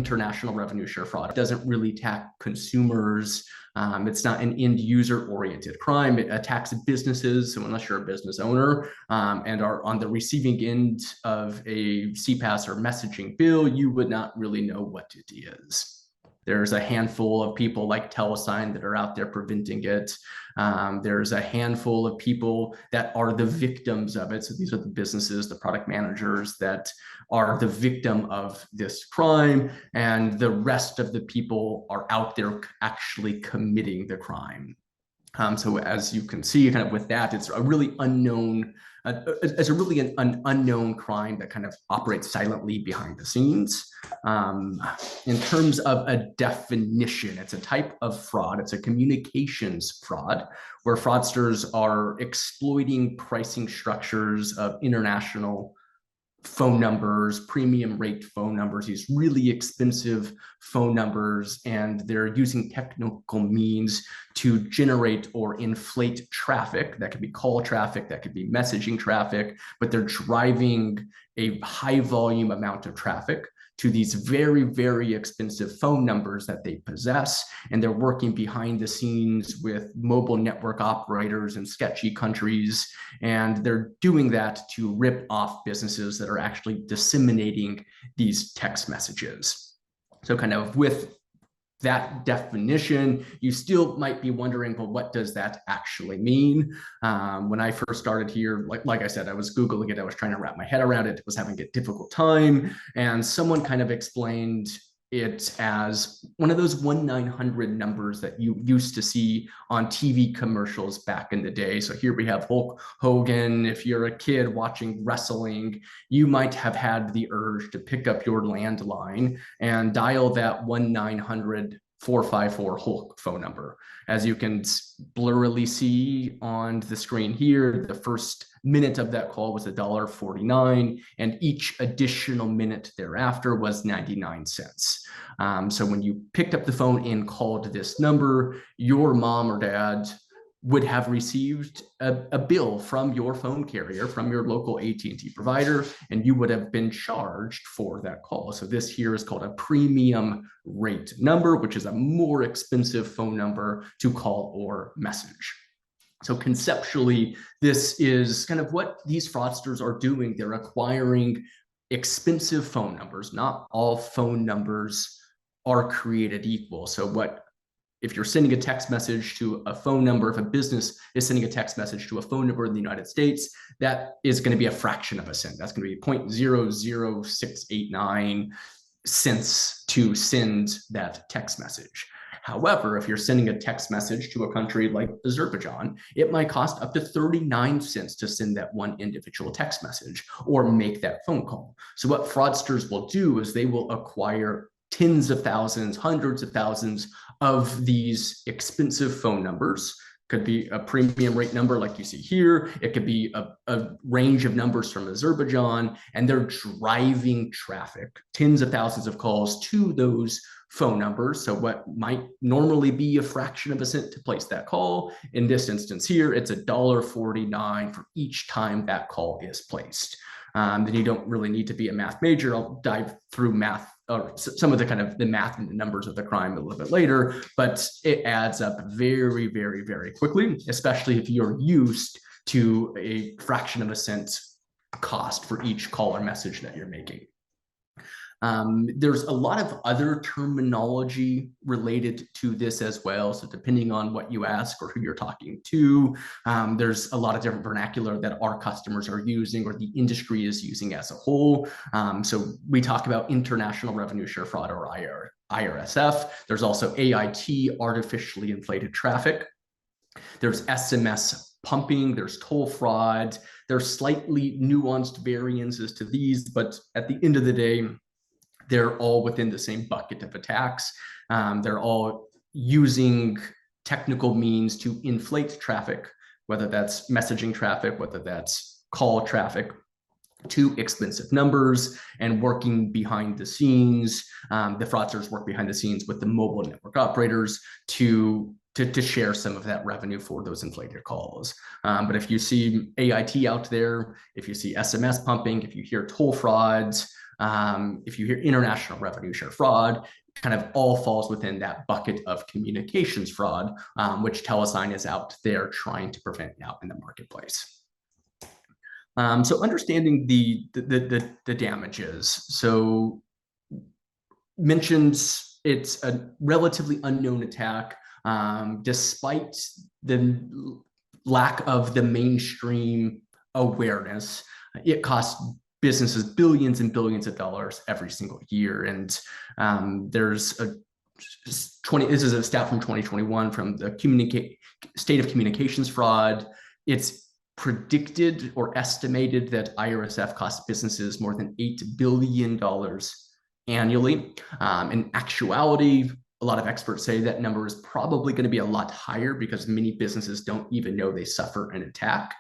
international revenue share fraud. It doesn't really attack consumers. It's not an end user oriented crime. It attacks businesses. So unless you're a business owner and are on the receiving end of a CPaaS or messaging bill, you would not really know what it is. There's a handful of people like Telesign that are out there preventing it. There's a handful of people that are the victims of it. So these are the businesses, the product managers that are the victim of this crime. And the rest of the people are out there actually committing the crime. So as you can see, kind of with that, it's a really unknown, an unknown crime that kind of operates silently behind the scenes. In terms of a definition, it's a type of fraud. It's a communications fraud where fraudsters are exploiting pricing structures of international phone numbers, premium rate phone numbers, these really expensive phone numbers, and they're using technical means to generate or inflate traffic. That could be call traffic, that could be messaging traffic, but they're driving a high volume amount of traffic to these very, very expensive phone numbers that they possess. And they're working behind the scenes with mobile network operators in sketchy countries. And they're doing that to rip off businesses that are actually disseminating these text messages. So kind of with that definition, you still might be wondering, well, what does that actually mean? When I first started here, like I said, I was Googling it. I was trying to wrap my head around it. I was having a difficult time. And someone kind of explained it as one of those 1-900 numbers that you used to see on TV commercials back in the day. So here we have Hulk Hogan. If you're a kid watching wrestling, you might have had the urge to pick up your landline and dial that 1-900 454 Hulk phone number. As you can blurrily see on the screen here, the first minute of that call was $1.49, and each additional minute thereafter was 99 cents. So when you picked up the phone and called this number, your mom or dad would have received a bill from your phone carrier, from your local AT&T provider, and you would have been charged for that call. So this here is called a premium rate number, which is a more expensive phone number to call or message. So conceptually, this is kind of what these fraudsters are doing. They're acquiring expensive phone numbers. Not all phone numbers are created equal. So if you're sending a text message to a phone number, if a business is sending a text message to a phone number in the United States, that is going to be a fraction of a cent. That's going to be 0.00689 cents to send that text message. However, if you're sending a text message to a country like Azerbaijan, it might cost up to 39 cents to send that one individual text message or make that phone call. So what fraudsters will do is they will acquire tens of thousands, hundreds of thousands of these expensive phone numbers. Could be a premium rate number like you see here. It could be a range of numbers from Azerbaijan, and they're driving traffic, tens of thousands of calls to those phone numbers. So what might normally be a fraction of a cent to place that call, in this instance here, it's $1.49 for each time that call is placed. Then you don't really need to be a math major. I'll dive through math or some of the kind of the math and the numbers of the crime a little bit later, but it adds up very, very, very quickly, especially if you're used to a fraction of a cent cost for each call or message that you're making. There's a lot of other terminology related to this as well. So depending on what you ask or who you're talking to, there's a lot of different vernacular that our customers are using or the industry is using as a whole. So we talk about international revenue share fraud or IRSF. There's also AIT, artificially inflated traffic. There's SMS pumping, there's toll fraud. There's slightly nuanced variances to these, but at the end of the day, they're all within the same bucket of attacks. They're all using technical means to inflate traffic, whether that's messaging traffic, whether that's call traffic, to expensive numbers, and working behind the scenes. The fraudsters work behind the scenes with the mobile network operators to share some of that revenue for those inflated calls. But if you see AIT out there, if you see SMS pumping, if you hear toll frauds, If you hear international revenue share fraud, kind of all falls within that bucket of communications fraud, which Telesign is out there trying to prevent now in the marketplace. So understanding the damages. So mentioned it's a relatively unknown attack, despite the lack of the mainstream awareness. It costs businesses billions and billions of dollars every single year. And there's a this is a stat from 2021 from the state of communications fraud. It's predicted or estimated that IRSF costs businesses more than $8 billion annually. In actuality, a lot of experts say that number is probably going to be a lot higher because many businesses don't even know they suffer an attack.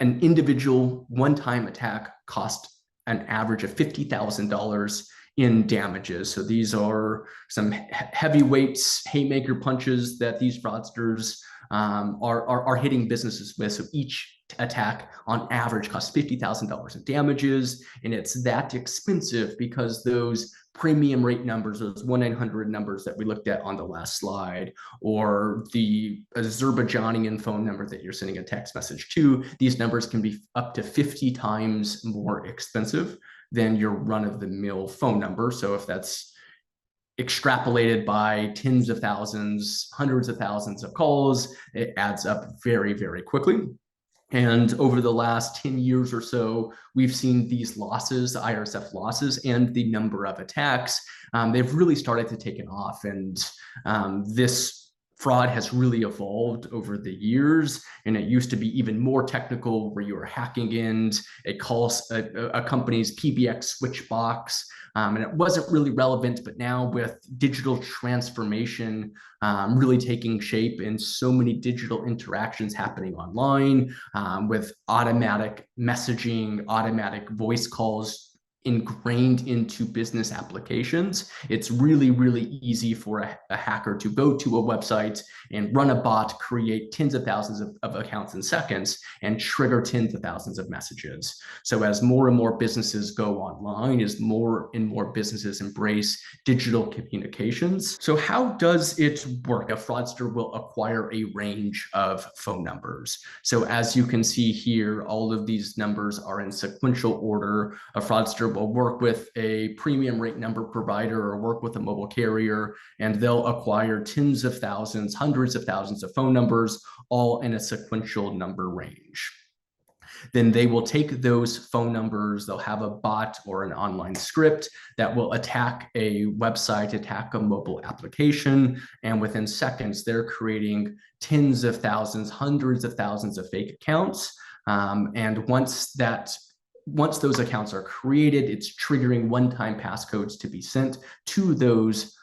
An individual one-time attack cost an average of $50,000 in damages. So these are some heavyweights, haymaker punches that these fraudsters are hitting businesses with. So each attack on average costs $50,000 in damages. And it's that expensive because those premium rate numbers, those 1-900 numbers that we looked at on the last slide, or the Azerbaijani phone number that you're sending a text message to, these numbers can be up to 50 times more expensive than your run-of-the-mill phone number. So if that's extrapolated by tens of thousands, hundreds of thousands of calls, it adds up very, very quickly. And over the last 10 years or so, we've seen these losses, the IRSF losses, and the number of attacks, they've really started to take off. And this fraud has really evolved over the years, and it used to be even more technical, where you were hacking in a company's PBX switch box, and it wasn't really relevant. But now with digital transformation really taking shape and so many digital interactions happening online, with automatic messaging, automatic voice calls ingrained into business applications, it's really, really easy for a hacker to go to a website and run a bot, create tens of thousands of accounts in seconds, and trigger tens of thousands of messages. So as more and more businesses go online, as more and more businesses embrace digital communications. So how does it work? A fraudster will acquire a range of phone numbers. So as you can see here, all of these numbers are in sequential order. A fraudster will work with a premium rate number provider or work with a mobile carrier, and they'll acquire tens of thousands, hundreds of thousands of phone numbers, all in a sequential number range. Then they will take those phone numbers, they'll have a bot or an online script that will attack a website, attack a mobile application, and within seconds, they're creating tens of thousands, hundreds of thousands of fake accounts. And once those accounts are created, it's triggering one-time passcodes to be sent to those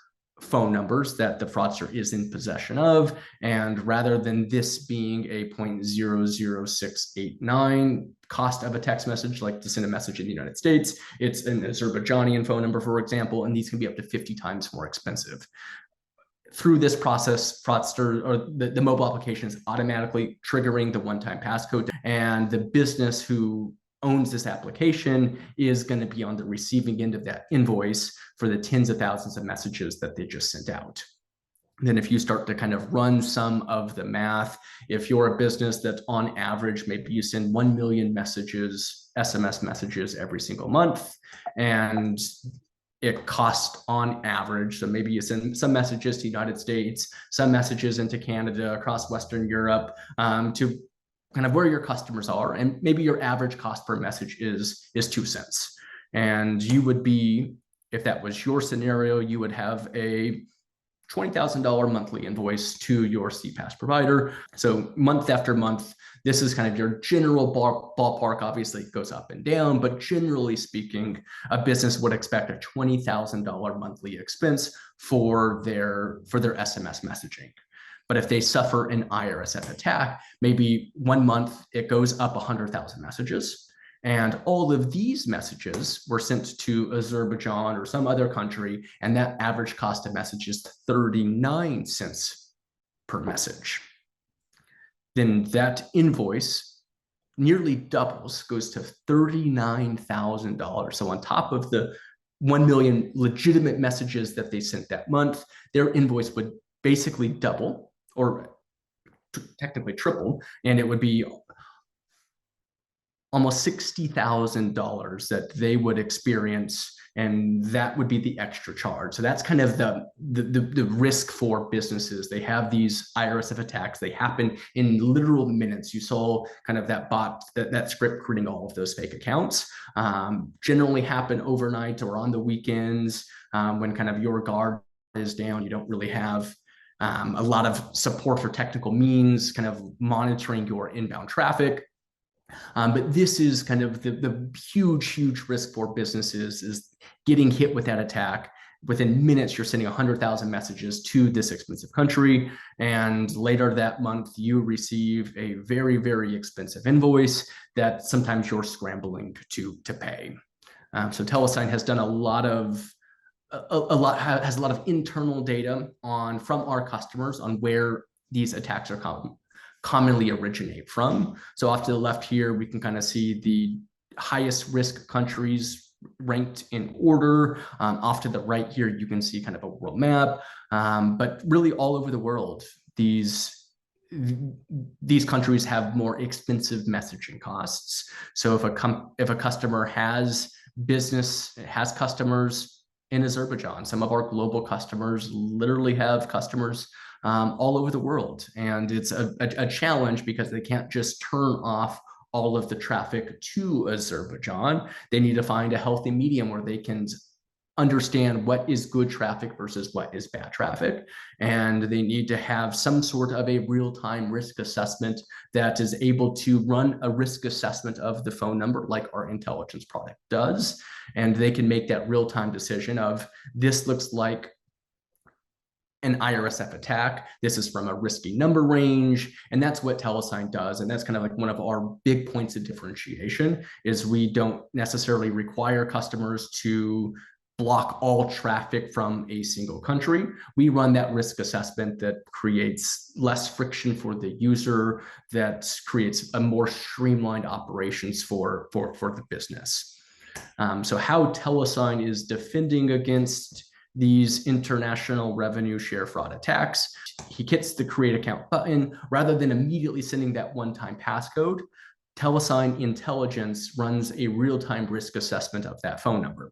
phone numbers that the fraudster is in possession of. And rather than this being a 0.00689 cost of a text message, like to send a message in the United States, it's an Azerbaijani phone number, for example, and these can be up to 50 times more expensive. Through this process, fraudster or the mobile application is automatically triggering the one-time passcode, and the business who owns this application is going to be on the receiving end of that invoice for the tens of thousands of messages that they just sent out. Then if you start to kind of run some of the math, if you're a business that on average, maybe you send 1 million messages, SMS messages every single month, and it costs on average, so maybe you send some messages to the United States, some messages into Canada, across Western Europe, to kind of where your customers are, and maybe your average cost per message is 2 cents. And you would be, if that was your scenario, you would have a $20,000 monthly invoice to your CPaaS provider. So month after month, this is kind of your general ballpark. Obviously, it goes up and down, but generally speaking, a business would expect a $20,000 monthly expense for their SMS messaging. But if they suffer an IRSF attack, maybe 1 month it goes up 100,000 messages. And all of these messages were sent to Azerbaijan or some other country, and that average cost of message is 39 cents per message. Then that invoice nearly doubles, goes to $39,000. So on top of the 1 million legitimate messages that they sent that month, their invoice would basically double, or technically triple, and it would be almost $60,000 that they would experience, and that would be the extra charge. So that's kind of the risk for businesses. They have these IRSF attacks. They happen in literal minutes. You saw kind of that bot, that script creating all of those fake accounts, generally happen overnight or on the weekends, when kind of your guard is down. You don't really have a lot of support for technical means, kind of monitoring your inbound traffic. But this is kind of the huge risk for businesses, is getting hit with that attack. Within minutes, you're sending 100,000 messages to this expensive country. And later that month, you receive a very expensive invoice that sometimes you're scrambling to pay. So Telesign has done a lot of internal data from our customers on where these attacks are commonly originate from. So off to the left here, we can kind of see the highest risk countries ranked in order. Off to the right here, you can see kind of a world map, but really all over the world, these countries have more expensive messaging costs. So if a customer has customers in Azerbaijan, some of our global customers literally have customers all over the world. And it's a challenge because they can't just turn off all of the traffic to Azerbaijan. They need to find a healthy medium where they can understand what is good traffic versus what is bad traffic. And they need to have some sort of a real-time risk assessment that is able to run a risk assessment of the phone number like our intelligence product does. And they can make that real-time decision of, this looks like an IRSF attack. This is from a risky number range. And that's what Telesign does. And that's kind of like one of our big points of differentiation, is we don't necessarily require customers to block all traffic from a single country. We run that risk assessment that creates less friction for the user, that creates a more streamlined operations for the business. So how Telesign is defending against these international revenue share fraud attacks: he hits the create account button. Rather than immediately sending that one-time passcode, Telesign Intelligence runs a real-time risk assessment of that phone number.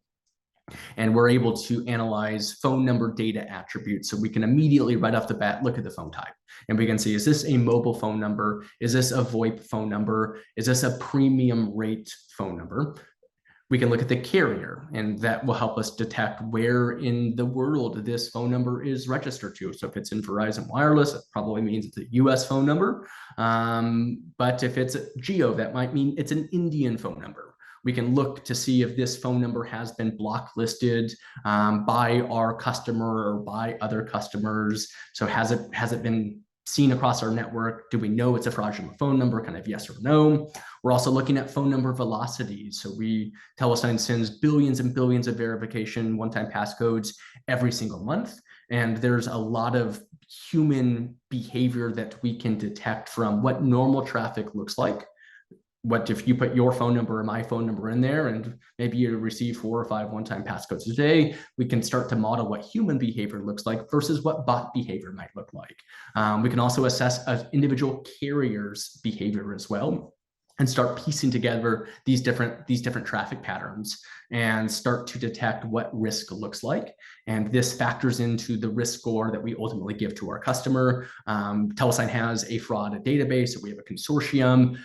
And we're able to analyze phone number data attributes. So we can immediately, right off the bat, look at the phone type. And we can see, is this a mobile phone number? Is this a VoIP phone number? Is this a premium rate phone number? We can look at the carrier, and that will help us detect where in the world this phone number is registered to. So if it's in Verizon Wireless, it probably means it's a US phone number. But if it's a geo, that might mean it's an Indian phone number. We can look to see if this phone number has been blocklisted by our customer or by other customers. So has it been seen across our network? Do we know it's a fraudulent phone number? Kind of yes or no. We're also looking at phone number velocities. So Telesign sends billions and billions of verification one-time passcodes every single month. And there's a lot of human behavior that we can detect from what normal traffic looks like. What if you put your phone number or my phone number in there, and maybe you receive 4 or 5 one-time passcodes a day? We can start to model what human behavior looks like versus what bot behavior might look like. We can also assess an individual carrier's behavior as well, and start piecing together these different traffic patterns and start to detect what risk looks like. And this factors into the risk score that we ultimately give to our customer. Telesign has a fraud database, so we have a consortium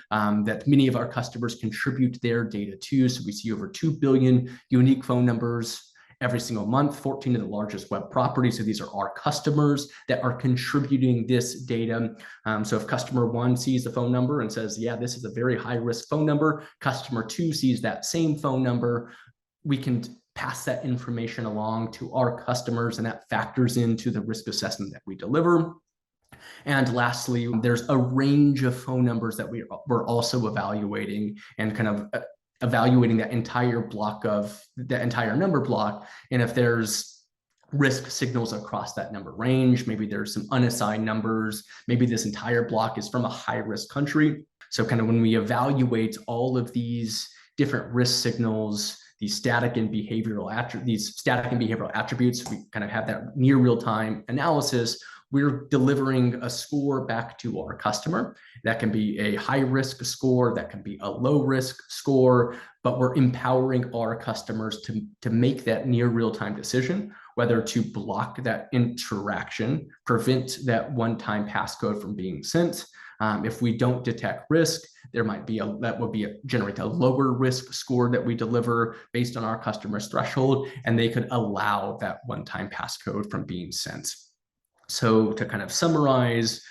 that many of our customers contribute their data to. So we see over 2 billion unique phone numbers every single month, 14 of the largest web properties. So these are our customers that are contributing this data. So if customer 1 sees the phone number and says, yeah, this is a very high risk phone number, customer 2 sees that same phone number, we can pass that information along to our customers, and that factors into the risk assessment that we deliver. And lastly, there's a range of phone numbers that we're also evaluating, and kind of evaluating that entire number block. And if there's risk signals across that number range, maybe there's some unassigned numbers, maybe this entire block is from a high risk country. So kind of when we evaluate all of these different risk signals, these static and behavioral attributes, we kind of have that near real-time analysis. We're delivering a score back to our customer. That can be a high-risk score, that can be a low-risk score, but we're empowering our customers to make that near real-time decision, whether to block that interaction, prevent that one-time passcode from being sent. If we don't detect risk, there might be generate a lower risk score that we deliver based on our customer's threshold, and they could allow that one-time passcode from being sent. So to kind of summarize,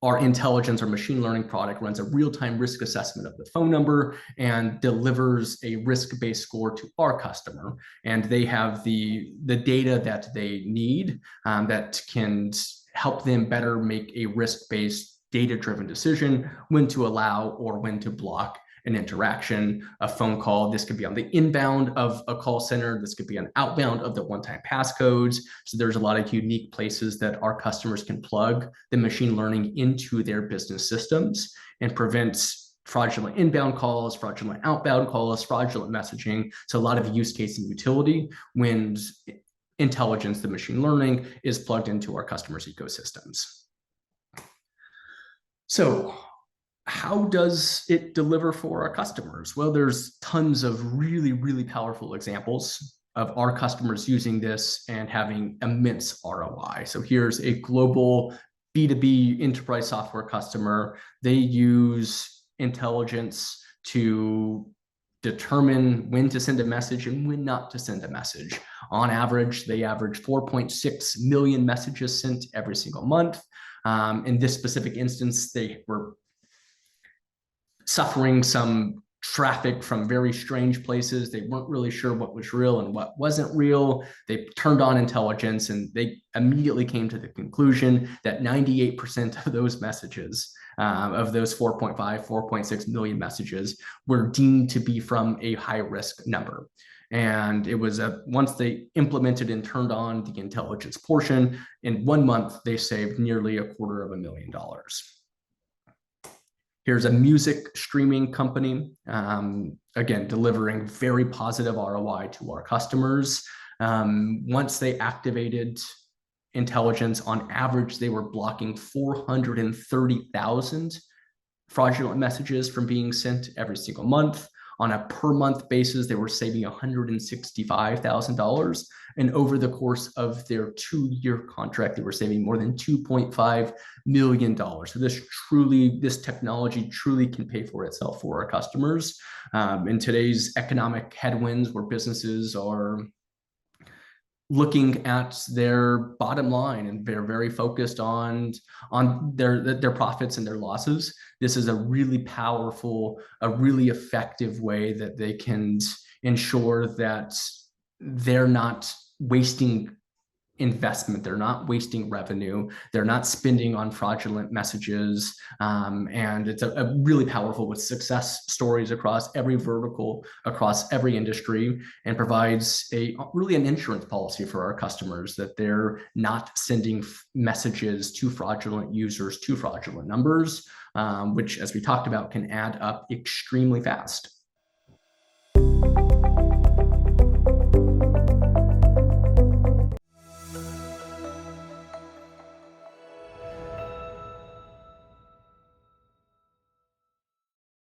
our intelligence or machine learning product runs a real-time risk assessment of the phone number and delivers a risk-based score to our customer. And they have the data that they need that can help them better make a risk-based data-driven decision when to allow or when to block an interaction, a phone call. This could be on the inbound of a call center. This could be an outbound of the one-time passcodes. So there's a lot of unique places that our customers can plug the machine learning into their business systems and prevent fraudulent inbound calls, fraudulent outbound calls, fraudulent messaging. So a lot of use case and utility when intelligence, the machine learning, is plugged into our customers' ecosystems. So how does it deliver for our customers? Well, there's tons of really, really powerful examples of our customers using this and having immense ROI. So here's a global B2B enterprise software customer. They use intelligence to determine when to send a message and when not to send a message. On average, they average 4.6 million messages sent every single month. In this specific instance, they were suffering some traffic from very strange places. They weren't really sure what was real and what wasn't real. They turned on intelligence and they immediately came to the conclusion that 98% of those messages, of those 4.6 million messages, were deemed to be from a high-risk number. And it was once they implemented and turned on the intelligence portion, in 1 month, they saved nearly $250,000. Here's a music streaming company, again, delivering very positive ROI to our customers. Once they activated intelligence, on average, they were blocking 430,000 fraudulent messages from being sent every single month. On a per month basis, they were saving $165,000. And over the course of their 2-year contract, they were saving more than $2.5 million. So this technology truly can pay for itself for our customers. In today's economic headwinds where businesses are looking at their bottom line and they're very focused on their profits and their losses, this is a really powerful, a really effective way that they can ensure that they're not wasting investment, they're not wasting revenue, they're not spending on fraudulent messages, and it's a really powerful with success stories across every vertical, across every industry, and provides really an insurance policy for our customers that they're not sending messages to fraudulent users, to fraudulent numbers, which, as we talked about, can add up extremely fast.